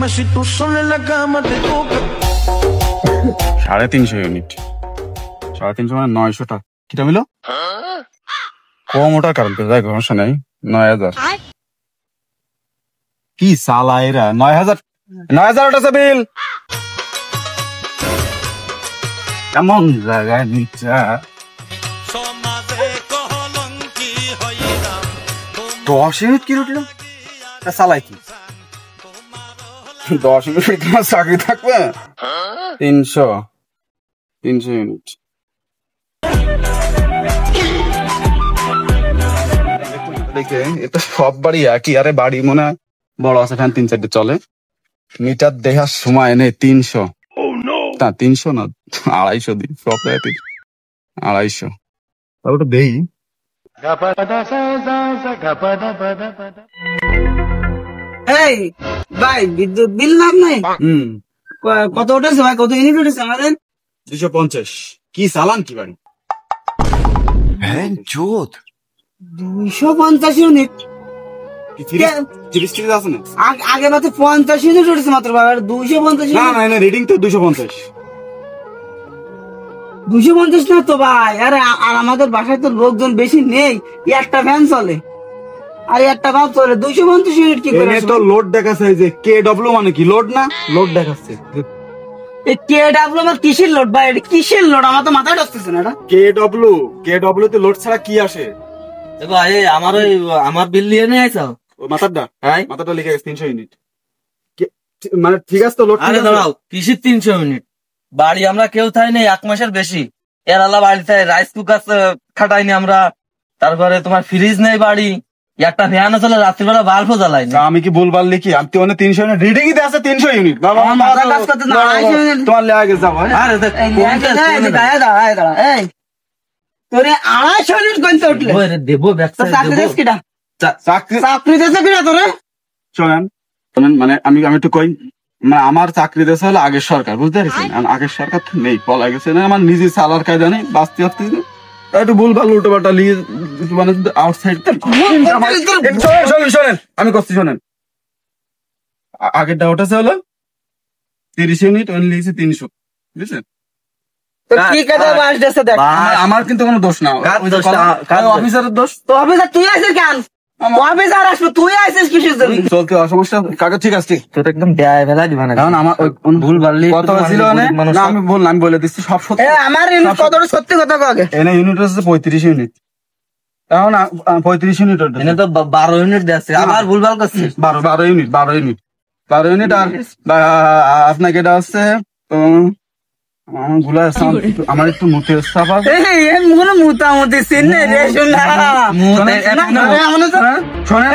350 unit, 350 মানে 900টা কিটা মিলো কম ওটার কারণ তো যাই সমস্যা নেই। 9000 কি সালা এরা 9000 ওটা বিল কেমন জায়গায় নিচ্ছে 10 ইউনিট কি উঠলো সালাই কি 10 ইউনিট তোমার চাকরি থাকবে 300 ইউনিট দেখে এটা সব বাড়ি একই। আরে বাড়ি মনে হয় বড় আছে ফ্যান 3-4টে চলে। মিটার দেখার সময় নেই 300 না 300 না 250 দিন সব 250 ওটা দেই। এই ভাই বিদ্যুৎ বিল নাম নাই কত উঠেছে ভাই? কত ইউনিট উঠেছে আমাদের? 250 কি চালান কি বাড়ি 250 ইউনিট আছে না আগে মাত্র 50 ইউনিট উঠেছে মাত্র ভাই 250 না রিডিং তো 250 না তো ভাই। আরে আর আমাদের বাসায় তো লোকজন বেশি নেই, একটা ভ্যান চলে আর একটা বাস চলে 250 ইউনিট কি করে? তো লোড দেখাচ্ছে যে KW মানে কি লোড না লোড দেখাচ্ছে। এই KW আমার কিসের লোড ভাই? এটা কিসের লোড? আমার তো মাথায় ঢুকতেছে না। এটা KW তে লোড ছাড়া কি আসে ভাই? আমার বিল নিয়ে নিয়ে আইছো মাথাটা লিখে গেছে 300 ইউনিট মানে ঠিক আছে তো লোড। আরে দাঁড়াও, কিসের 300 ইউনিট? বাড়ি আমরা কেউ থাই নেই 1 মাসের বেশি। এর আলা বাড়ি থাই রাইস কুকার খাটাইনি আমরা, তারপরে তোমার ফ্রিজ নেই বাড়ি, একটা ফ্যান চলে রাত্রিবেলা বাল্বও জ্বালাই না। আমি কি ভুলভাল লিখি? আমি তো 300 ইউনিট রিডিং ই আছে 300 ইউনিট তোমার লেগে যাবো। আরে এই তোরে 250 ইউনিট কইতে উঠলে দেবো ব্যবসা চাকরি দেছে কিনা তোরে? শোনেন মানে আমি একটু কই মানে আমার চাকরি দেশে হলো আগের সরকার, বুঝতে পারছেন? আগের সরকার তো নেই, পলা গেছে না। আমার নিজে সালার কায়দা নেই, বাঁচতে একটু ভুল ভাল উল্টো পাল্টা লিয়ে মানে আউটসাইড। শোনেন আমি করছি, শোনেন আগেরটা ওটা হলো 30 ইউনিট লিখেছে 300, বুঝছেন? আমার কিন্তু কোনো দোষ না, অফিসারের দোষ। তো অফিসার তুই আছিস কেন? অফিসার আসবে তুই আছিস কিসের জন্য? চলতে সমস্যা কাকা ঠিক আছে তোর একদম দেয় বেলা দিবা না। কারণ আমার ভুল বাড়লি কথা ছিল না, আমি বললাম আমি বলে দিচ্ছি সব সত্যি। আমার ইউনিট কতটা সত্যি কথা কগে এনে ইউনিট হচ্ছে 35 ইউনিট। এখন 35 ইউনিট এনে তো 12 ইউনিট দেছে। আবার ভুলভাল করছিস। 12 ইউনিট আর আপনাকে এটা হচ্ছে আমার একটু মুতে মোটামুটি শোনেন